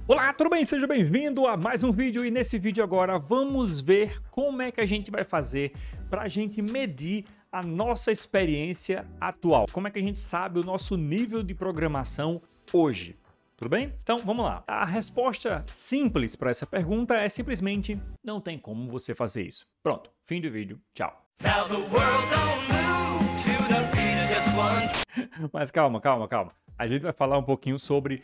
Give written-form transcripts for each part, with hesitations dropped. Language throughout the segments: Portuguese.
Olá, tudo bem? Seja bem-vindo a mais um vídeo e nesse vídeo agora vamos ver como é que a gente vai fazer para a gente medir a nossa experiência atual. Como é que a gente sabe o nosso nível de programação hoje. Tudo bem? Então vamos lá. A resposta simples para essa pergunta é simplesmente não tem como você fazer isso. Pronto, fim do vídeo. Tchau. Mas calma. A gente vai falar um pouquinho sobre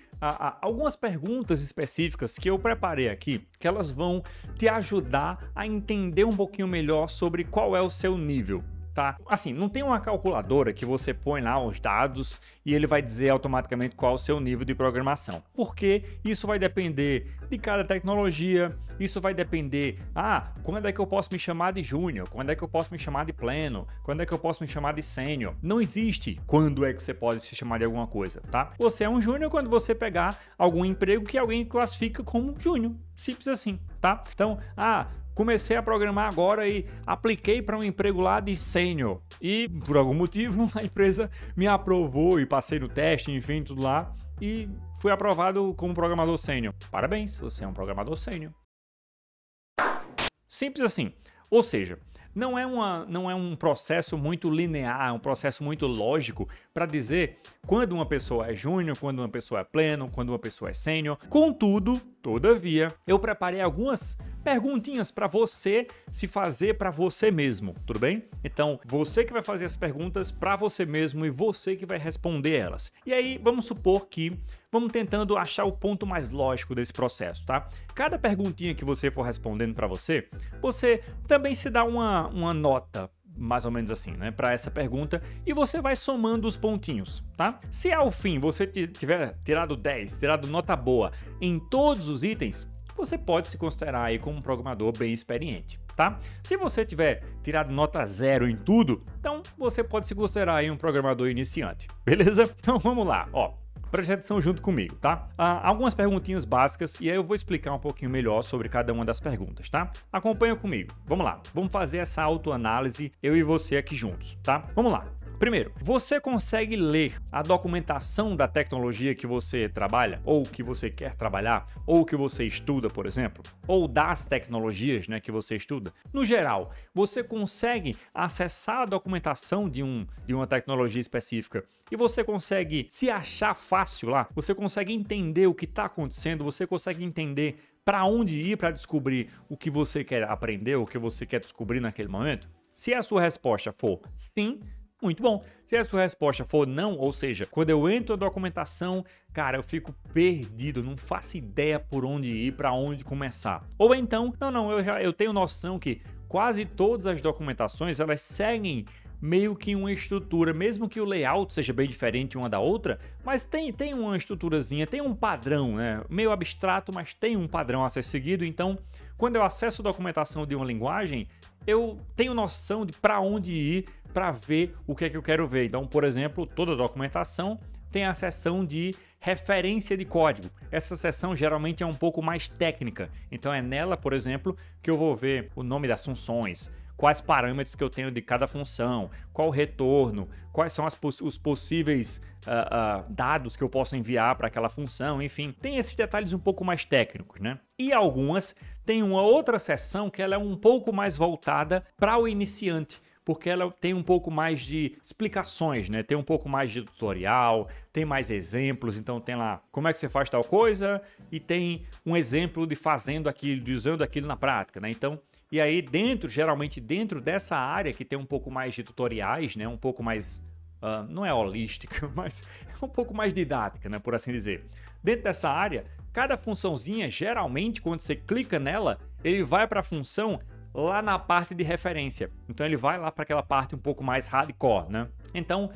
algumas perguntas específicas que eu preparei aqui, que elas vão te ajudar a entender um pouquinho melhor sobre qual é o seu nível. Tá? Assim, não tem uma calculadora que você põe lá os dados e ele vai dizer automaticamente qual é o seu nível de programação. Porque isso vai depender de cada tecnologia, isso vai depender, quando é que eu posso me chamar de júnior, quando é que eu posso me chamar de pleno, quando é que eu posso me chamar de sênior. Não existe quando é que você pode se chamar de alguma coisa, tá? Você é um júnior quando você pegar algum emprego que alguém classifica como júnior. Simples assim, tá? Então, comecei a programar agora e apliquei para um emprego lá de sênior. E, por algum motivo, a empresa me aprovou e passei no teste, enfim, tudo lá. E fui aprovado como programador sênior. Parabéns, você é um programador sênior. Simples assim. Ou seja, não é um processo muito linear, é um processo muito lógico para dizer quando uma pessoa é júnior, quando uma pessoa é pleno, quando uma pessoa é sênior. Contudo, todavia, eu preparei algumas perguntinhas para você se fazer para você mesmo, tudo bem? Então, você que vai fazer as perguntas para você mesmo e você que vai responder elas. E aí, vamos supor que vamos tentando achar o ponto mais lógico desse processo, tá? Cada perguntinha que você for respondendo para você, você também se dá uma nota, mais ou menos assim, né, para essa pergunta, e você vai somando os pontinhos, tá? Se ao fim você tiver tirado 10, tirado nota boa em todos os itens, você pode se considerar aí como um programador bem experiente, tá? Se você tiver tirado nota 0 em tudo, então você pode se considerar aí um programador iniciante, beleza? Então vamos lá, preste atenção junto comigo, tá? Algumas perguntinhas básicas e aí eu vou explicar um pouquinho melhor sobre cada uma das perguntas, tá? Acompanha comigo, vamos lá, vamos fazer essa autoanálise, eu e você aqui juntos, tá? Vamos lá. Primeiro, você consegue ler a documentação da tecnologia que você trabalha, ou que você quer trabalhar, ou que você estuda, por exemplo, ou das tecnologias, né, que você estuda? No geral, você consegue acessar a documentação de uma tecnologia específica e você consegue se achar fácil lá? Você consegue entender o que está acontecendo? Você consegue entender para onde ir para descobrir o que você quer aprender, o que você quer descobrir naquele momento? Se a sua resposta for sim, muito bom. Se a sua resposta for não, ou seja, quando eu entro na documentação, cara, eu fico perdido, não faço ideia por onde ir, para onde começar. Ou então, eu tenho noção que quase todas as documentações, elas seguem meio que uma estrutura, mesmo que o layout seja bem diferente uma da outra, mas tem uma estruturazinha, tem um padrão, né? Meio abstrato, mas tem um padrão a ser seguido. Então, quando eu acesso a documentação de uma linguagem, eu tenho noção de para onde ir para ver o que é que eu quero ver. Então, por exemplo, toda documentação tem a seção de referência de código. Essa seção geralmente é um pouco mais técnica. Então é nela, por exemplo, que eu vou ver o nome das funções, quais parâmetros que eu tenho de cada função, qual o retorno, quais são os possíveis dados que eu posso enviar para aquela função, enfim. Tem esses detalhes um pouco mais técnicos, né? E algumas têm uma outra seção que ela é um pouco mais voltada para o iniciante, porque ela tem um pouco mais de explicações, né? Tem um pouco mais de tutorial, tem mais exemplos, então tem lá como é que você faz tal coisa e tem um exemplo de fazendo aquilo, de usando aquilo na prática, né? Então, e aí geralmente dentro dessa área que tem um pouco mais de tutoriais, né? Um pouco mais, não é holística, mas é um pouco mais didática, né? Por assim dizer. Dentro dessa área, cada funçãozinha, geralmente quando você clica nela, ele vai para a função lá na parte de referência. Então ele vai lá para aquela parte um pouco mais hardcore, né? Então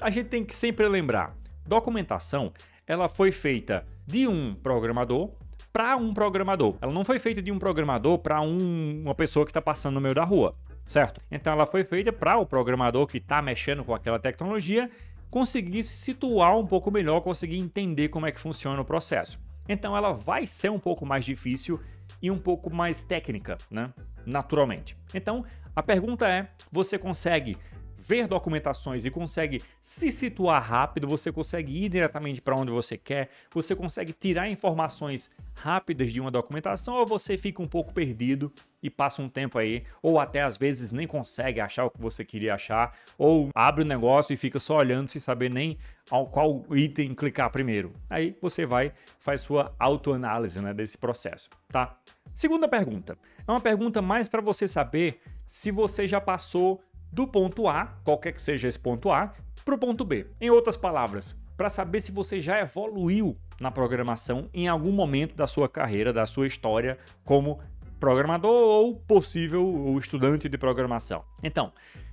a gente tem que sempre lembrar, documentação, ela foi feita de um programador para um programador. Ela não foi feita de um programador para uma pessoa que está passando no meio da rua, certo? Então ela foi feita para o programador que está mexendo com aquela tecnologia conseguir se situar um pouco melhor, conseguir entender como é que funciona o processo. Então ela vai ser um pouco mais difícil e um pouco mais técnica, né? Naturalmente. Então, a pergunta é, você consegue ver documentações e consegue se situar rápido, você consegue ir diretamente para onde você quer, você consegue tirar informações rápidas de uma documentação, ou você fica um pouco perdido e passa um tempo aí, ou até às vezes nem consegue achar o que você queria achar, ou abre o negócio e fica só olhando sem saber nem qual item clicar primeiro. Aí você faz sua autoanálise, né, desse processo, tá? Segunda pergunta. É uma pergunta mais para você saber se você já passou do ponto A, qualquer que seja esse ponto A, para o ponto B. Em outras palavras, para saber se você já evoluiu na programação em algum momento da sua carreira, da sua história como programador ou possível estudante de programação. Então,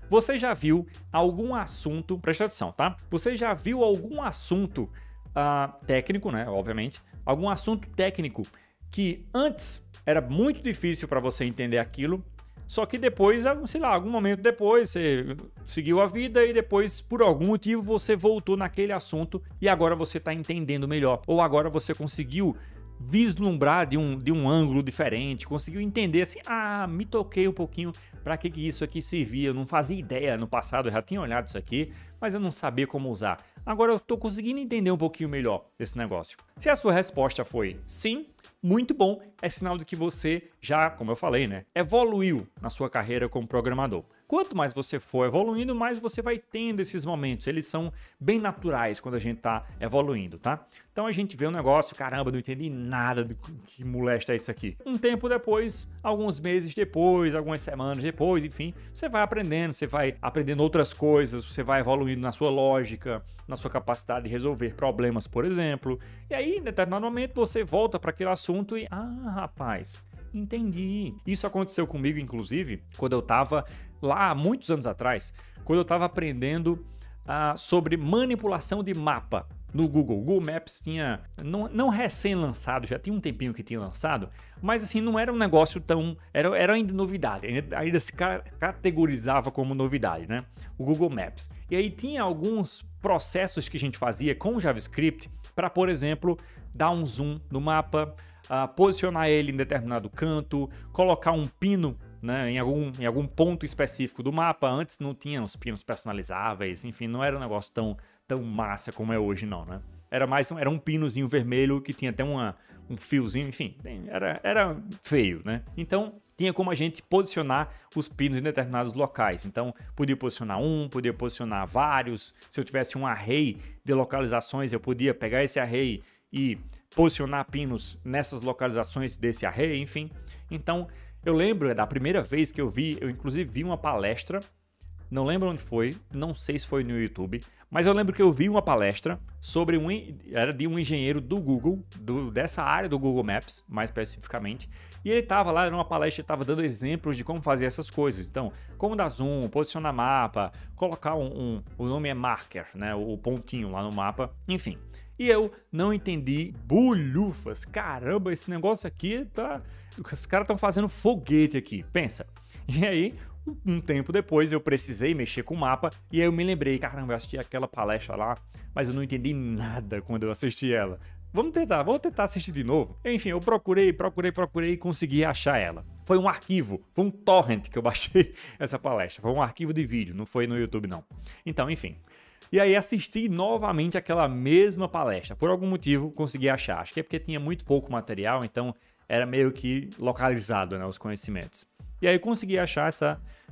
você já viu algum assunto, presta atenção, tá? Você já viu algum assunto técnico, né? Obviamente, algum assunto técnico que antes era muito difícil para você entender aquilo, só que depois, sei lá, algum momento depois, você seguiu a vida e depois, por algum motivo, você voltou naquele assunto e agora você está entendendo melhor. Ou agora você conseguiu vislumbrar de um ângulo diferente, conseguiu entender assim, me toquei um pouquinho para que isso aqui servia, eu não fazia ideia no passado, eu já tinha olhado isso aqui, mas eu não sabia como usar. Agora eu estou conseguindo entender um pouquinho melhor esse negócio. Se a sua resposta foi sim, muito bom, é sinal de que você já, como eu falei, né, evoluiu na sua carreira como programador. Quanto mais você for evoluindo, mais você vai tendo esses momentos. Eles são bem naturais quando a gente tá evoluindo, tá? Então a gente vê um negócio, caramba, não entendi nada do que molesta isso aqui. Um tempo depois, alguns meses depois, algumas semanas depois, enfim, você vai aprendendo outras coisas, você vai evoluindo na sua lógica, na sua capacidade de resolver problemas, por exemplo. E aí, em determinado momento, você volta para aquele assunto e, rapaz, entendi. Isso aconteceu comigo, inclusive, quando eu estava lá há muitos anos atrás, quando eu estava aprendendo sobre manipulação de mapa no Google. O Google Maps tinha, não recém-lançado, já tinha um tempinho que tinha lançado, mas assim, não era um negócio tão... Era ainda novidade, ainda se categorizava como novidade, né? O Google Maps. E aí tinha alguns processos que a gente fazia com JavaScript para, por exemplo, dar um zoom no mapa, posicionar ele em determinado canto, colocar um pino, né, em algum ponto específico do mapa. Antes não tinha os pinos personalizáveis, enfim, não era um negócio tão massa como é hoje não, né? Era um pinozinho vermelho que tinha até um fiozinho, enfim, era feio, né? Então tinha como a gente posicionar os pinos em determinados locais. Então podia posicionar podia posicionar vários. Se eu tivesse um array de localizações, eu podia pegar esse array e posicionar pinos nessas localizações desse array, enfim. Então eu lembro da primeira vez que eu inclusive vi uma palestra, não lembro onde foi, não sei se foi no YouTube, mas eu lembro que eu vi uma palestra sobre era de um engenheiro do Google, dessa área do Google Maps, mais especificamente, e ele estava lá, era uma palestra, estava dando exemplos de como fazer essas coisas. Então, como dar zoom, posicionar mapa, colocar o nome é marker, né, o pontinho lá no mapa, enfim. E eu não entendi bulhufas. Caramba, esse negócio aqui os caras estão fazendo foguete aqui, pensa. E aí, um tempo depois, eu precisei mexer com o mapa e aí eu me lembrei, caramba, eu assisti aquela palestra lá, mas eu não entendi nada quando eu assisti ela. Vou tentar assistir de novo. Enfim, eu procurei e consegui achar ela. Foi um arquivo, foi um torrent que eu baixei essa palestra. Foi um arquivo de vídeo, não foi no YouTube não. Então, enfim. E aí assisti novamente aquela mesma palestra. Por algum motivo consegui achar. Acho que é porque tinha muito pouco material, então era meio que localizado, né, os conhecimentos. E aí consegui achar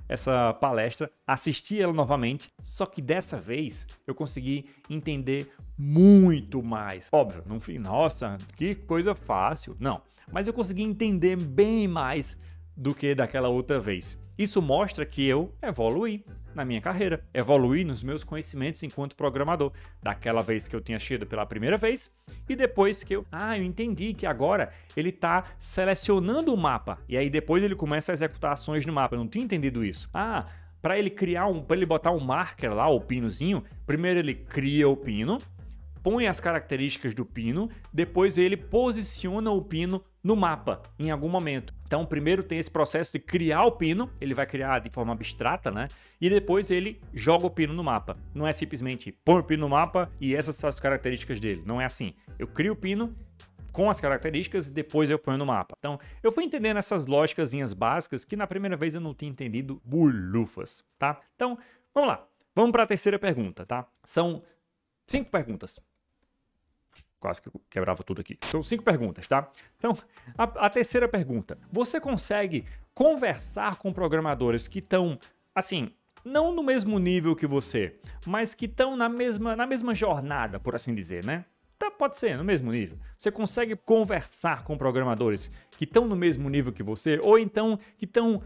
essa palestra, assisti ela novamente, só que dessa vez eu consegui entender muito mais. Óbvio, não fui, nossa, que coisa fácil. Não, mas eu consegui entender bem mais do que daquela outra vez. Isso mostra que eu evoluí na minha carreira, evoluí nos meus conhecimentos enquanto programador, daquela vez que eu tinha assistido pela primeira vez e depois que eu entendi que agora ele está selecionando o mapa e aí depois ele começa a executar ações no mapa. Eu não tinha entendido isso. Para ele botar um marker lá, o pinozinho, primeiro ele cria o pino, põe as características do pino, depois ele posiciona o pino no mapa em algum momento. Então primeiro tem esse processo de criar o pino, ele vai criar de forma abstrata, né? E depois ele joga o pino no mapa. Não é simplesmente põe o pino no mapa e essas são as características dele. Não é assim. Eu crio o pino com as características e depois eu ponho no mapa. Então eu fui entendendo essas lógicasinhas básicas que na primeira vez eu não tinha entendido bulhufas, tá? Então vamos lá. Vamos para a terceira pergunta, tá? São 5 perguntas. Quase que eu quebrava tudo aqui. São 5 perguntas, tá? Então, a terceira pergunta. Você consegue conversar com programadores que estão, assim, não no mesmo nível que você, mas que estão na mesma jornada, por assim dizer, né? Tá, pode ser, no mesmo nível. Você consegue conversar com programadores que estão no mesmo nível que você, ou então que estão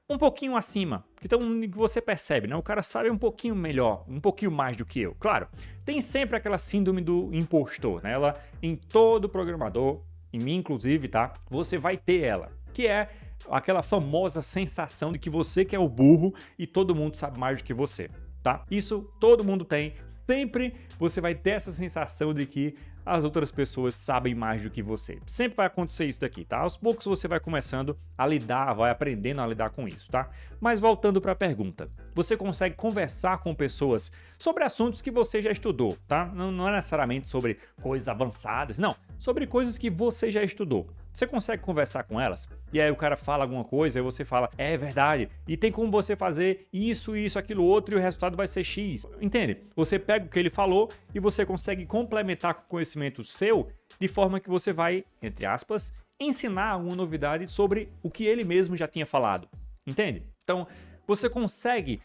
um pouquinho acima, que você percebe, né? O cara sabe um pouquinho melhor, um pouquinho mais do que eu. Claro, tem sempre aquela síndrome do impostor, né? Ela, em todo programador, em mim inclusive, tá? Você vai ter ela, que é aquela famosa sensação de que você que é o burro e todo mundo sabe mais do que você, tá? Isso todo mundo tem. Sempre você vai ter essa sensação de que as outras pessoas sabem mais do que você. Sempre vai acontecer isso daqui, tá? Aos poucos você vai começando a lidar, vai aprendendo a lidar com isso, tá? Mas voltando para a pergunta, você consegue conversar com pessoas sobre assuntos que você já estudou, tá? Não é necessariamente sobre coisas avançadas, não. Sobre coisas que você já estudou. Você consegue conversar com elas? E aí o cara fala alguma coisa e você fala, é verdade, e tem como você fazer isso, aquilo, outro, e o resultado vai ser X. Entende? Você pega o que ele falou e você consegue complementar com o conhecimento seu, de forma que você vai, entre aspas, ensinar uma novidade sobre o que ele mesmo já tinha falado. Entende? Então, você consegue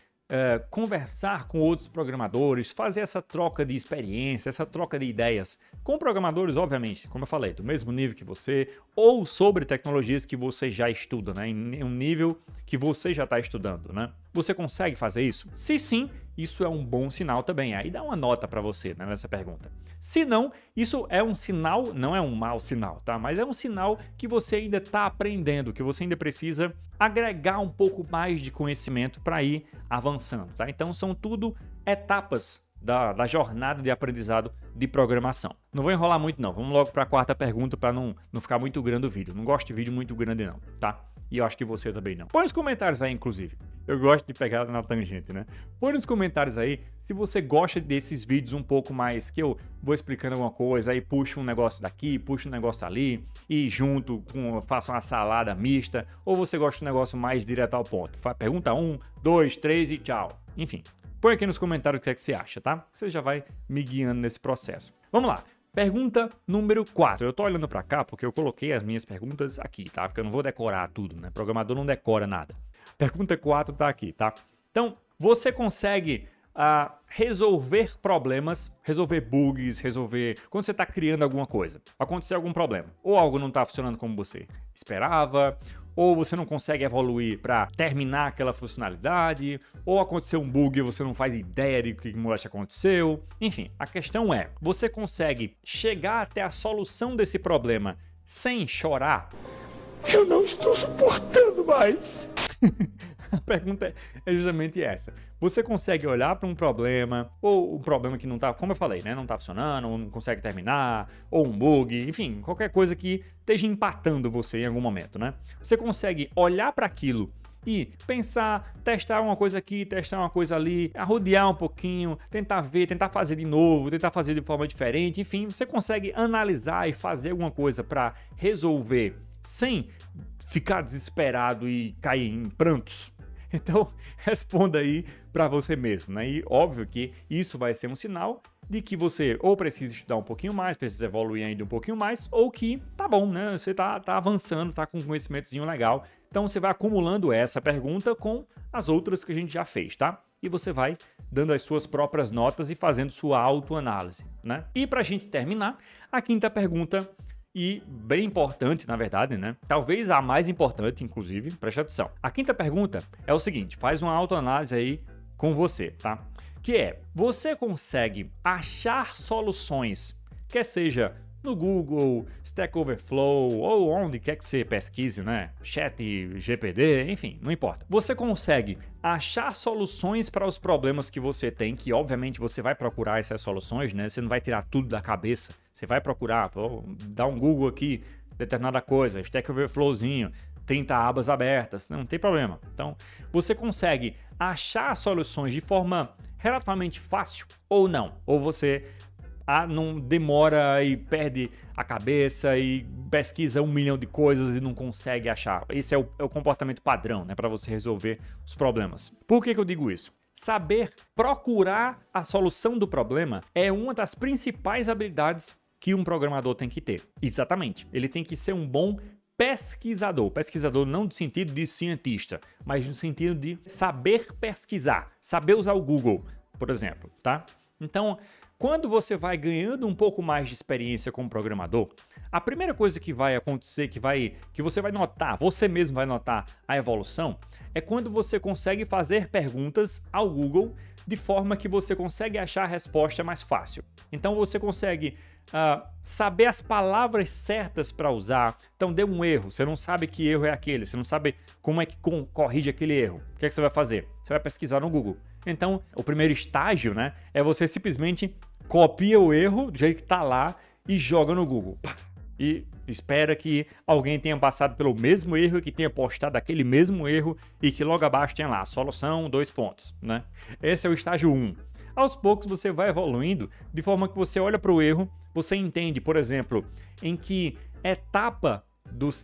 conversar com outros programadores, fazer essa troca de experiência, essa troca de ideias com programadores, obviamente, como eu falei, do mesmo nível que você, ou sobre tecnologias que você já estuda, né? Em um nível que você já está estudando, né? Você consegue fazer isso? Se sim, isso é um bom sinal também. Aí dá uma nota para você, né, nessa pergunta. Se não, isso é um sinal, não é um mau sinal, tá? Mas é um sinal que você ainda está aprendendo, que você ainda precisa agregar um pouco mais de conhecimento para ir avançando, tá? Então são tudo etapas da jornada de aprendizado de programação. Não vou enrolar muito não, vamos logo para a quarta pergunta para não ficar muito grande o vídeo. Não gosto de vídeo muito grande não, tá? E eu acho que você também não. Põe nos comentários aí, inclusive. Eu gosto de pegar na tangente, né? Põe nos comentários aí se você gosta desses vídeos um pouco mais que eu vou explicando alguma coisa, aí puxo um negócio daqui, puxo um negócio ali e junto faço uma salada mista, ou você gosta de um negócio mais direto ao ponto. Pergunta 1, 2, 3 e tchau. Enfim, põe aqui nos comentários o que é que você acha, tá? Você já vai me guiando nesse processo. Vamos lá. Pergunta número 4. Eu tô olhando para cá porque eu coloquei as minhas perguntas aqui, tá? Porque eu não vou decorar tudo, né? Programador não decora nada. Pergunta 4 tá aqui, tá? Então, você consegue resolver problemas, resolver bugs, quando você está criando alguma coisa, aconteceu algum problema, ou algo não está funcionando como você esperava, ou você não consegue evoluir para terminar aquela funcionalidade, ou aconteceu um bug e você não faz ideia de o que aconteceu. Enfim, a questão é, você consegue chegar até a solução desse problema sem chorar? Eu não estou suportando mais. A pergunta é justamente essa. Você consegue olhar para um problema, ou um problema que não está, como eu falei, né, não está funcionando, ou não consegue terminar, ou um bug, enfim, qualquer coisa que esteja empatando você em algum momento, né? Você consegue olhar para aquilo e pensar, testar uma coisa aqui, testar uma coisa ali, arrodear um pouquinho, tentar ver, tentar fazer de novo, tentar fazer de forma diferente, enfim, você consegue analisar e fazer alguma coisa para resolver sem ficar desesperado e cair em prantos? Então, responda aí para você mesmo, né? E óbvio que isso vai ser um sinal de que você ou precisa estudar um pouquinho mais, precisa evoluir ainda um pouquinho mais, ou que tá bom, né? Você tá avançando, tá com um conhecimentozinho legal. Então, você vai acumulando essa pergunta com as outras que a gente já fez, tá? E você vai dando as suas próprias notas e fazendo sua autoanálise, né? E pra gente terminar, a quinta pergunta, e bem importante, na verdade, né? Talvez a mais importante, inclusive, preste atenção. A quinta pergunta é o seguinte, faz uma autoanálise aí com você, tá? Que é, você consegue achar soluções, quer seja no Google, Stack Overflow, ou onde quer que você pesquise, né? Chat, GPT, enfim, não importa. Você consegue achar soluções para os problemas que você tem, que obviamente você vai procurar essas soluções, né? Você não vai tirar tudo da cabeça. Você vai procurar, dá um Google aqui, determinada coisa, Stack Overflowzinho, 30 abas abertas, não tem problema. Então, você consegue achar soluções de forma relativamente fácil ou não, ou você não demora e perde a cabeça e pesquisa 1 milhão de coisas e não consegue achar. Esse é o comportamento padrão, né, para você resolver os problemas. Por que eu digo isso? saber procurar a solução do problema é uma das principais habilidades que um programador tem que ter. Exatamente. Ele tem que ser um bom pesquisador. Pesquisador não no sentido de cientista, mas no sentido de saber pesquisar, saber usar o Google, por exemplo, tá? Então, quando você vai ganhando um pouco mais de experiência como programador, a primeira coisa que vai acontecer, que você vai notar, você mesmo vai notar a evolução, é quando você consegue fazer perguntas ao Google de forma que você consegue achar a resposta mais fácil. Então você consegue saber as palavras certas para usar. Então deu um erro, você não sabe que erro é aquele, você não sabe como é que corrige aquele erro. O que é que você vai fazer? Você vai pesquisar no Google. Então o primeiro estágio, né, é você simplesmente copia o erro do jeito que está lá e joga no Google. E espera que alguém tenha passado pelo mesmo erro, que tenha postado aquele mesmo erro e que logo abaixo tenha lá, solução, 2 pontos, né? Esse é o estágio 1. Aos poucos você vai evoluindo de forma que você olha para o erro, você entende, por exemplo, em que etapa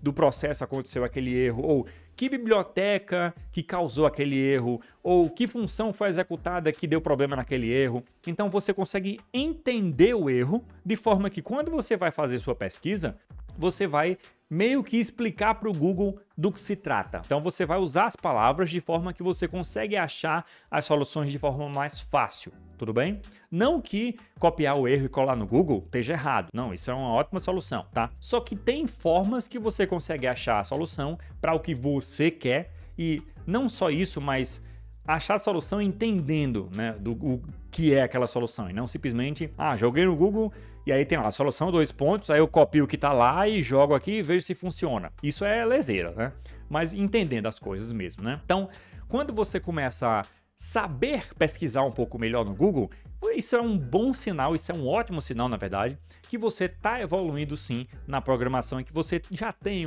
do processo aconteceu aquele erro, ou que biblioteca que causou aquele erro, ou que função foi executada que deu problema naquele erro. Então você consegue entender o erro de forma que quando você vai fazer sua pesquisa, você vai meio que explicar para o Google do que se trata. Então você vai usar as palavras de forma que você consegue achar as soluções de forma mais fácil, tudo bem? Não que copiar o erro e colar no Google esteja errado, não, isso é uma ótima solução, tá? Só que tem formas que você consegue achar a solução para o que você quer e não só isso, mas achar a solução entendendo, né, o que é aquela solução e não simplesmente, joguei no Google e aí tem lá a solução 2 pontos, aí eu copio o que tá lá e jogo aqui e vejo se funciona. Isso é leseira, né? Mas entendendo as coisas mesmo, né? Então, quando você começa a saber pesquisar um pouco melhor no Google, isso é um bom sinal, isso é um ótimo sinal, na verdade, que você tá evoluindo sim na programação e que você já tem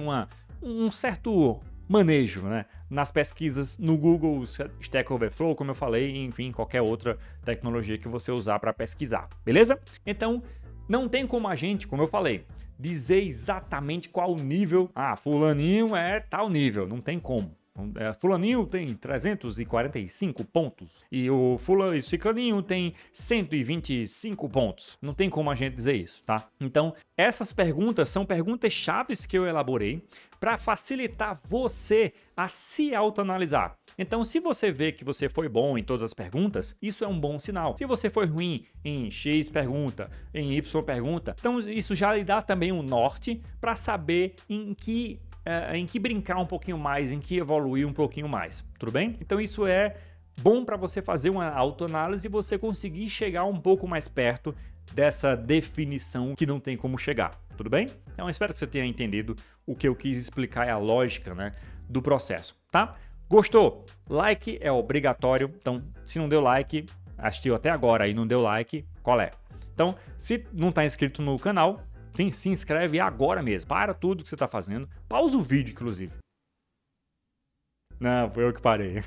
um certo manejo, né, nas pesquisas no Google, Stack Overflow, como eu falei, enfim, qualquer outra tecnologia que você usar para pesquisar, beleza? Então, não tem como a gente, como eu falei, dizer exatamente qual nível, fulaninho é tal nível, não tem como. Fulaninho tem 345 pontos e o ciclaninho tem 125 pontos. Não tem como a gente dizer isso, tá? Então, essas perguntas são perguntas chaves que eu elaborei para facilitar você a se autoanalisar. Então, se você vê que você foi bom em todas as perguntas, isso é um bom sinal. Se você foi ruim em X pergunta, em Y pergunta, então isso já lhe dá também um norte para saber em que brincar um pouquinho mais, em que evoluir um pouquinho mais, tudo bem? Então isso é bom para você fazer uma autoanálise e você conseguir chegar um pouco mais perto dessa definição que não tem como chegar, tudo bem? Então eu espero que você tenha entendido o que eu quis explicar, é a lógica, né, do processo, tá? Gostou? Like é obrigatório, então se não deu like, assistiu até agora e não deu like, qual é? Então, se não está inscrito no canal, se inscreve agora mesmo, para tudo que você está fazendo, pausa o vídeo inclusive. Não, foi eu que parei.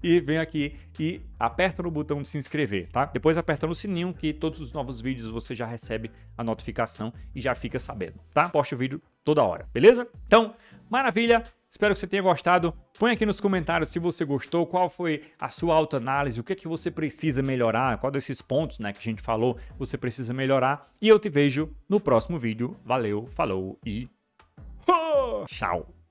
E vem aqui e aperta no botão de se inscrever, tá? Depois aperta no sininho que todos os novos vídeos você já recebe a notificação e já fica sabendo, tá? Posto o vídeo toda hora, beleza? Então, maravilha! Espero que você tenha gostado. Põe aqui nos comentários se você gostou, qual foi a sua autoanálise, o que é que você precisa melhorar, qual desses pontos, né, que a gente falou você precisa melhorar. E eu te vejo no próximo vídeo. Valeu, falou e tchau!